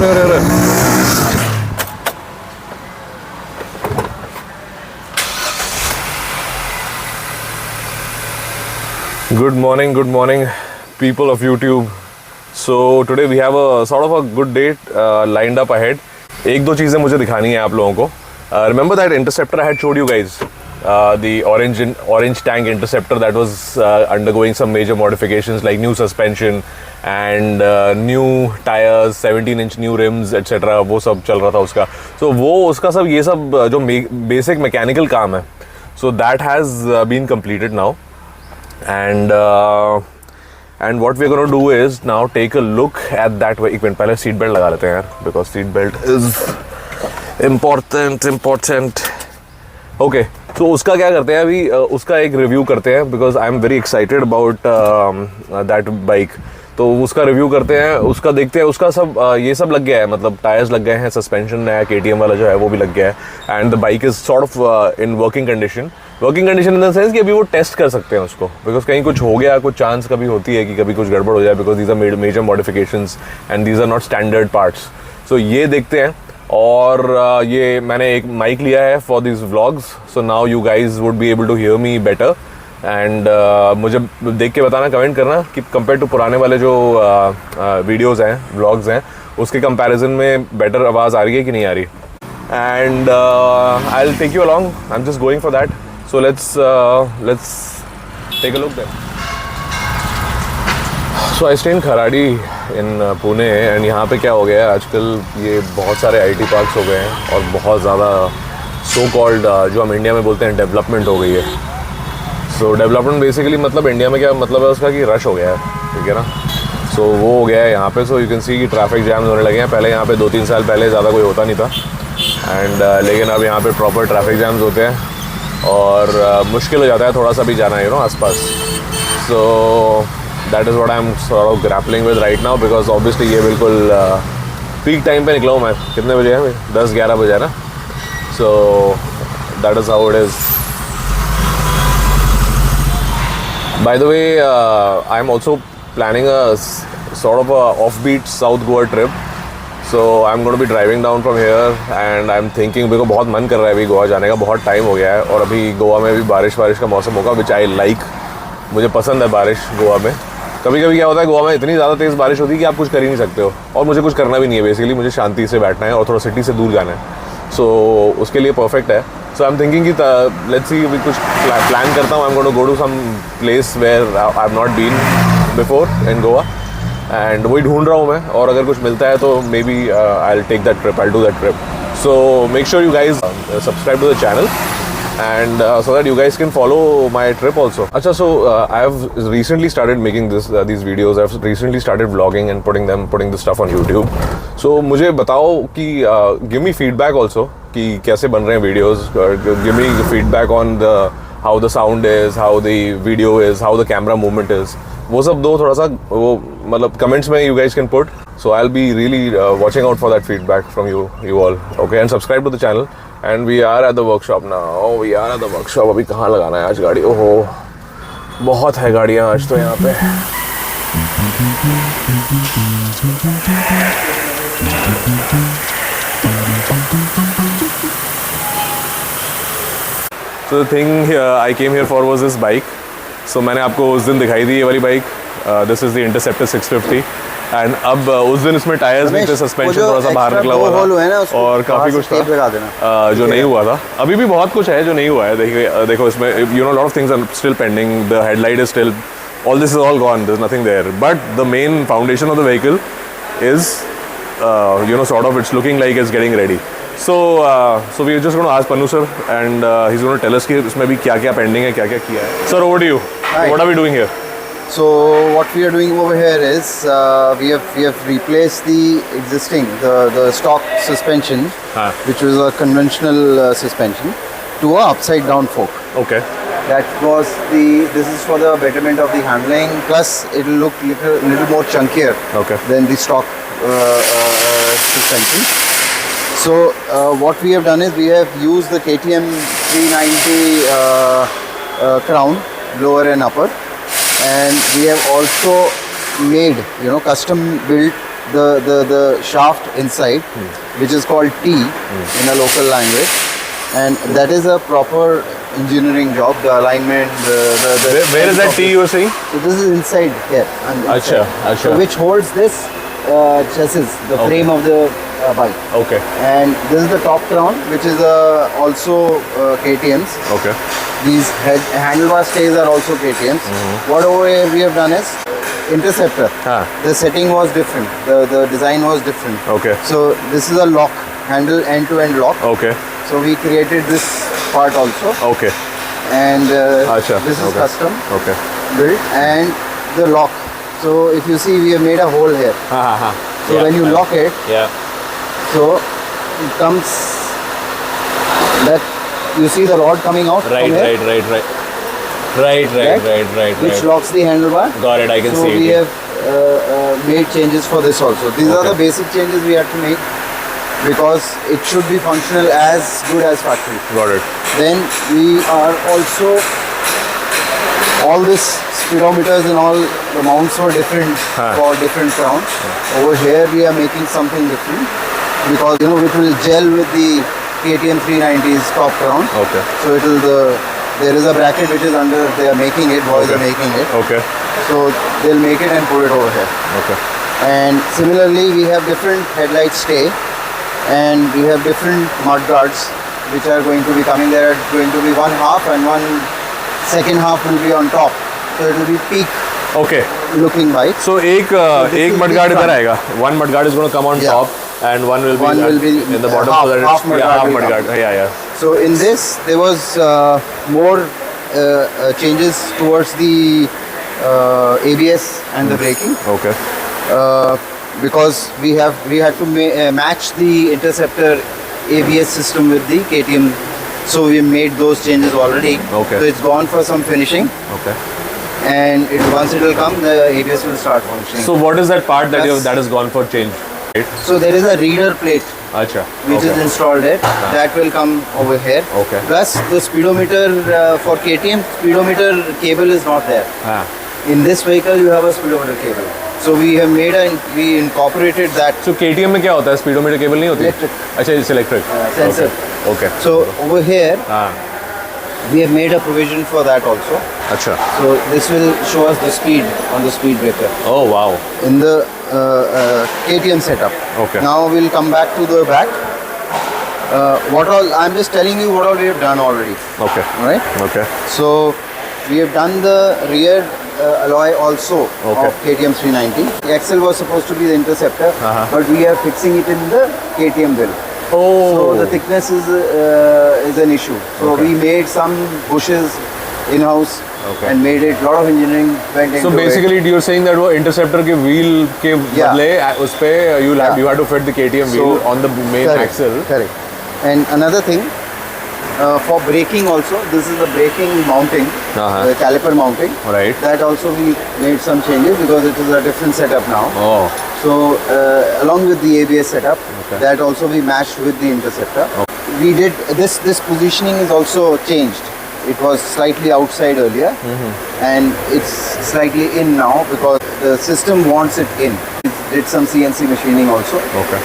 अरे Good morning, people of YouTube. So today we have a sort of a good date lined up ahead. एक दो चीज़ें मुझे दिखानी है आप लोगों को. Remember that interceptor I had showed you guys, the orange tank interceptor that was undergoing some major modifications like new suspension and new tires, 17-inch new rims, etc. वो सब चल रहा था उसका. So वो उसका सब ये सब जो basic mechanical काम है. So that has been completed now. And what we're going to do is now take a look at that way. एक मिनट पहले सीट बेल्ट लगा लेते हैं यार, because seat belt is important. Okay, तो उसका क्या करते हैं अभी, उसका एक रिव्यू करते हैं because I'm very excited about that bike. तो उसका रिव्यू करते हैं, उसका देखते हैं, उसका सब ये सब लग गया है, मतलब टायर्स लग गए हैं, सस्पेंशन नया KTM वाला जो है वो भी लग गया है and the bike is sort of in working condition in the sense कि अभी वो टेस्ट कर सकते हैं उसको, बिकॉज कहीं कुछ हो गया, कुछ चांस कभी होती है कि कभी कुछ गड़बड़ हो जाए, because these are major modifications and these are not standard parts. So ये देखते हैं. और ये मैंने एक माइक लिया है for this vlogs, so now you guys would be able to hear me better and मुझे देख के बताना, कमेंट करना कि कंपेयर टू पुराने वाले जो वीडियोज़ हैं, व्लॉग्स हैं, उसके कंपैरिजन में बेटर आवाज़ आ रही है कि नहीं आ रही. And I will take you along, I am just going for that. So let's take a look then. So I stay in Kharadi in Pune and यहाँ पे क्या हो गया है आजकल, ये बहुत सारे IT पार्क्स हो गए हैं और बहुत ज़्यादा so called जो हम इंडिया में बोलते हैं डेवलपमेंट हो गई है. So डेवलपमेंट बेसिकली मतलब इंडिया में क्या मतलब है उसका कि रश हो गया है, ठीक है ना. So वो हो गया है यहाँ पे. So you can see कि ट्रैफिक जैम्स होने लगे हैं. पहले यहाँ पे 2-3 साल पहले ज़्यादा कोई होता नहीं था एंड लेकिन अब यहाँ पे प्रॉपर ट्रैफिक जैम्स होते हैं और मुश्किल हो जाता है थोड़ा सा भी जाना, यू नो, आसपास. सो that is what I am sort of grappling with right now, because obviously ये बिल्कुल पीक टाइम पे निकला हूँ मैं. कितने बजे है? 10-11 बजे है ना. So that is how it is. By the way I am also planning a sort of a off beat south Goa trip. So I'm going to be driving down from here and I'm thinking, मेरे को बहुत मन कर रहा है अभी गोवा जाने का, बहुत टाइम हो गया है और अभी गोवा में भी बारिश का मौसम होगा, which I like. मुझे पसंद है बारिश गोवा में. कभी कभी क्या होता है गोवा में इतनी ज़्यादा तेज़ बारिश होती है कि आप कुछ कर ही नहीं सकते हो और मुझे कुछ करना भी नहीं है बेसिकली, मुझे शांति से बैठना है और थोड़ा सिटी से दूर जाना है. सो उसके लिए परफेक्ट है. सो आई एम थिंकिंग कि लेट्स सी कुछ प्लान करता हूँ. I am going to go to some place where I have not been before in Goa and वही ढूंढ रहा हूँ मैं, और अगर कुछ मिलता है तो maybe I will take that trip, I will do that trip. So make sure you guys subscribe to the channel and so that you guys can follow my trip also. Acha, so I have recently started making these videos. I've recently started vlogging and putting this stuff on YouTube. So मुझे बताओ कि give me feedback also कि कैसे बन रहे हैं videos. Give me feedback on how the sound is, how the video is, how the camera movement is. वो सब दो थोड़ा सा, वो मतलब कमेंट्स में you guys can put. So I'll be really watching out for that feedback from you all. Okay, and subscribe to the channel. And we are at the workshop now. We are at the workshop. अभी कहाँ लगाना है आज गाड़ी? ओहो, बहुत है गाड़ियाँ आज तो यहाँ पे. So the thing I came here for was this bike. So मैंने आपको उस दिन दिखाई थी ये वाली bike. This is the Interceptor 650. And अब उस दिन इसमें टायर्स नहीं थे, सस्पेंशन थोड़ा सा बाहर निकला हुआ था और काफ़ी कुछ था जो नहीं हुआ था. अभी भी बहुत कुछ है जो नहीं हुआ है. देखो इसमें you know lot of things are still pending. The headlight is still, all this is all gone, there is nothing there. But the main foundation of the vehicle is you know sort of it's looking like it's getting ready. So we are just going to ask Pannu sir and he's going to tell us कि इसमें भी क्या क्या pending है, क्या क्या किया है. Sir, over to you. Hi. What are we doing here? So what we are doing over here is we have replaced the existing the stock suspension, which was a conventional suspension, to a upside down fork. Okay. That was this is for the betterment of the handling. Plus it will look little more chunkier. Okay. Than the stock suspension. So what we have done is we have used the KTM 390 crown, lower and upper. And we have also made, custom built the shaft inside, which is called T in a local language, and that is a proper engineering job. The alignment, Where is that T you were saying? So this is inside here. And Acha, inside. acha. So which holds this chassis, the frame of the bike. Okay. And this is the top crown, which is also KTM's. Okay. These handlebar stays are also KTM's. What over here we have done is Interceptor. The setting was different. The design was different. Okay. So this is a lock, handle end-to-end lock. Okay. So we created this part also. Okay. And Acha, this is okay. custom Okay. built. And the lock. So if you see, we have made a hole here. So when you lock it, Yeah. so it comes that you see the rod coming out Right, from here, right. Right. which locks the handlebar. Got it, I can So see we it. have made changes for this also. These are Okay. the basic changes we had to make because it should be functional as good as factory. Got it. Then we are also all this speedometers and all the mounts were different for different crowns. Over here we are making something different because it will gel with the KTM 390's top crown. Okay. So it will there is a bracket which is under. They are making it. Boys are making it. Okay. So they'll make it and put it over here. Okay. And similarly, we have different headlight stay, and we have different mud guards which are going to be coming. There are going to be one half and one second half will be on top. So it will be peak Okay. looking bike. So एक this is mudguard the इधर front. आएगा. One mudguard is going to come on Yeah. top, and one will be in the bottom. half, so that half it's mudguard half will come. mudguard. Yeah. So in this, there was more changes towards the ABS and the braking. Okay. Because we had to match the Interceptor ABS system with the KTM, so we made those changes already. Okay. So it's gone for some finishing, Okay. and once it will come, the ABS will start functioning. So what is that part That's- that has gone for change? Right? So there is a reader plate Acha. which is installed there. That will come over here. Okay. Plus the speedometer for KTM speedometer cable is not there. In this vehicle, you have a speedometer cable. So we have we incorporated that So KTM में क्या होता है? Speedometer cable नहीं होती? Electric. अच्छा, it's electric. sensor. Okay. So over here, हाँ. we have made a provision for that also. अच्छा. So this will show us the speed on the speed breaker Oh wow. in the KTM setup. Okay. Now we'll come back to the back. What all? I'm just telling you what all we have done already. Okay. All right. Okay. So we have done the rear alloy also Okay. of KTM 390. The axle was supposed to be the Interceptor, but we are fixing it in the KTM build. So Oh. the thickness is an issue. So Okay. we made some bushes in-house Okay. and made it. Lot of engineering went So into basically, you're saying that वो Interceptor के wheel के Yeah. बदले उस पे you had to fit the KTM wheel So, on the main correct, axle. Correct. And another thing, for braking also, this is the braking mounting, the caliper mounting. Right. That also we made some changes because it is a different setup now. Oh. So along with the ABS setup, that also we matched with the Interceptor. We did this positioning is also changed. It was slightly outside earlier, and it's slightly in now because the system wants it in. We did some CNC machining also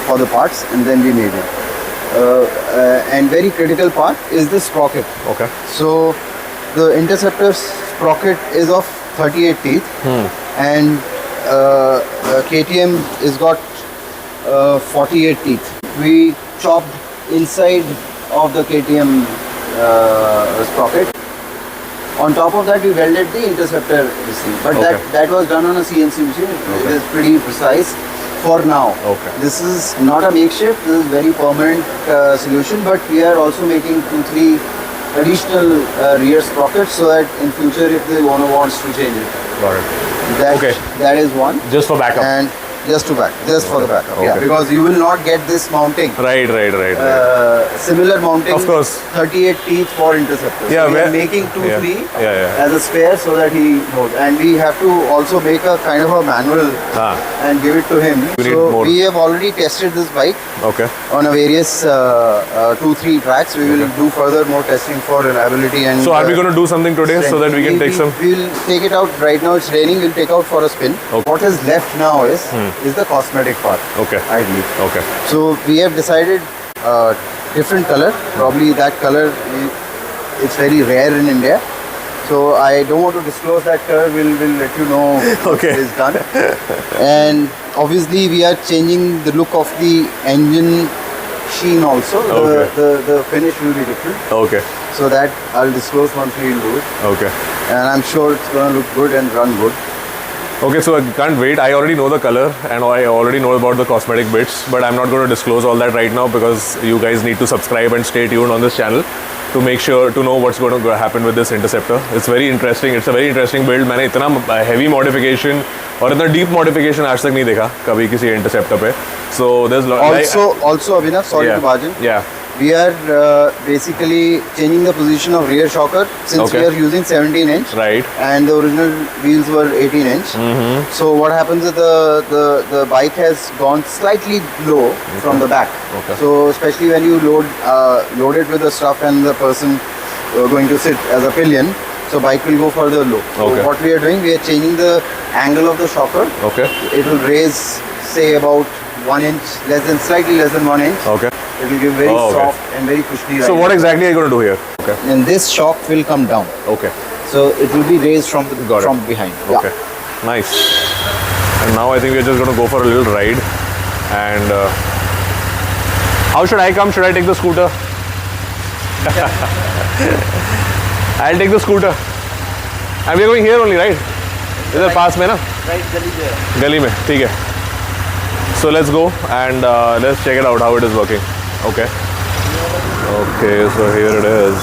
for the parts, and then we made it. And very critical part is the sprocket. Okay. So the Interceptor sprocket is of 38 teeth, and KTM is got 48 teeth. We chopped inside of the KTM sprocket. On top of that, we welded the Interceptor this thing. But that was done on a CNC machine. It is pretty precise for now. Okay. This is not a makeshift. This is very permanent solution. But we are also making 2-3 additional rear sprockets so that in future, if the owner wants to change it, Got it. that is one. Just for backup. And just for the backup. Okay. Yeah, because you will not get this mounting. Right. Similar mounting. Of course. 38 teeth for Interceptor. Yeah, so we are where- making 2-3 Yeah. as a spare so that he knows. And we have to also make a kind of a manual and give it to him. We need So more. we have already tested this bike Okay. on a various 2-3 tracks. We will do further more testing for reliability and. So are we going to do something today so that we can take some? We'll take it out right now. It's raining. We'll take out for a spin. Okay. What is left now is is the cosmetic part. Okay. I believe. Okay. So we have decided different color. Probably that color it's very rare in India. So I don't want to disclose that color. We'll let you know what Okay. is done. And obviously we are changing the look of the engine sheen also. Okay. The finish will be different. Okay. So that I'll disclose once we will do it. Okay. And I'm sure it's gonna look good and run good. Okay, so I can't wait. I already know the color and I already know about the cosmetic bits, but I'm not going to disclose all that right now because you guys need to subscribe and stay tuned on this channel to make sure to know what's going to happen with this Interceptor. It's very interesting. It's a very interesting build. मैंने इतना heavy modification और इतना deep modification आज तक नहीं देखा कभी किसी Interceptor पे. So there's Also Abhinav, sorry to barge in. Yeah. We are basically changing the position of rear shocker since we are using 17-inch. Right. And the original wheels were 18-inch. So what happens is the bike has gone slightly low from the back. Okay. So especially when you load it with the stuff and the person going to sit as a pillion, so bike will go further low. So Okay. what we are doing, we are changing the angle of the shocker. Okay. It will raise, say, about 1 inch, slightly less than 1 inch. Okay. It will give very Oh, okay. soft and very cushy ride. So what exactly are you going to do here? Okay. And this shock will come down. Okay. So it will be raised from Got it. from behind. Okay. Nice. And now I think we're just going to go for a little ride. And how should I come? Should I take the scooter? I'll take the scooter. And we're going here only, right? इधर पास में ना? Right, गली में, ठीक है. So let's go and let's check it out how it is working. Okay. Okay, so here it is.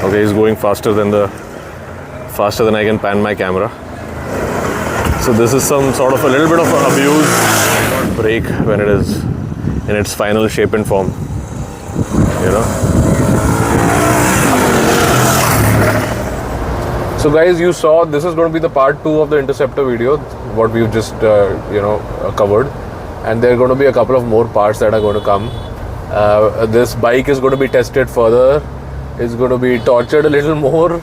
Okay, he's going faster than I can pan my camera. So this is some sort of a little bit of an abused brake when it is in its final shape and form. You know. So guys, you saw this is going to be the part 2 of the Interceptor video, what we've just covered, and there are going to be a couple of more parts that are going to come. This bike is going to be tested further. It's going to be tortured a little more.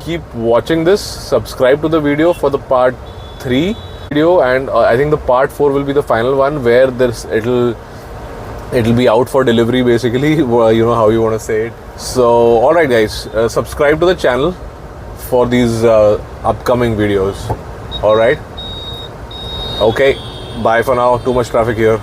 Keep watching this. Subscribe to the video for the part 3 video, and I think the part 4 will be the final one where it'll be out for delivery basically. You know how you want to say it. So alright guys, subscribe to the channel for these upcoming videos. Alright, okay, bye for now. Too much traffic here.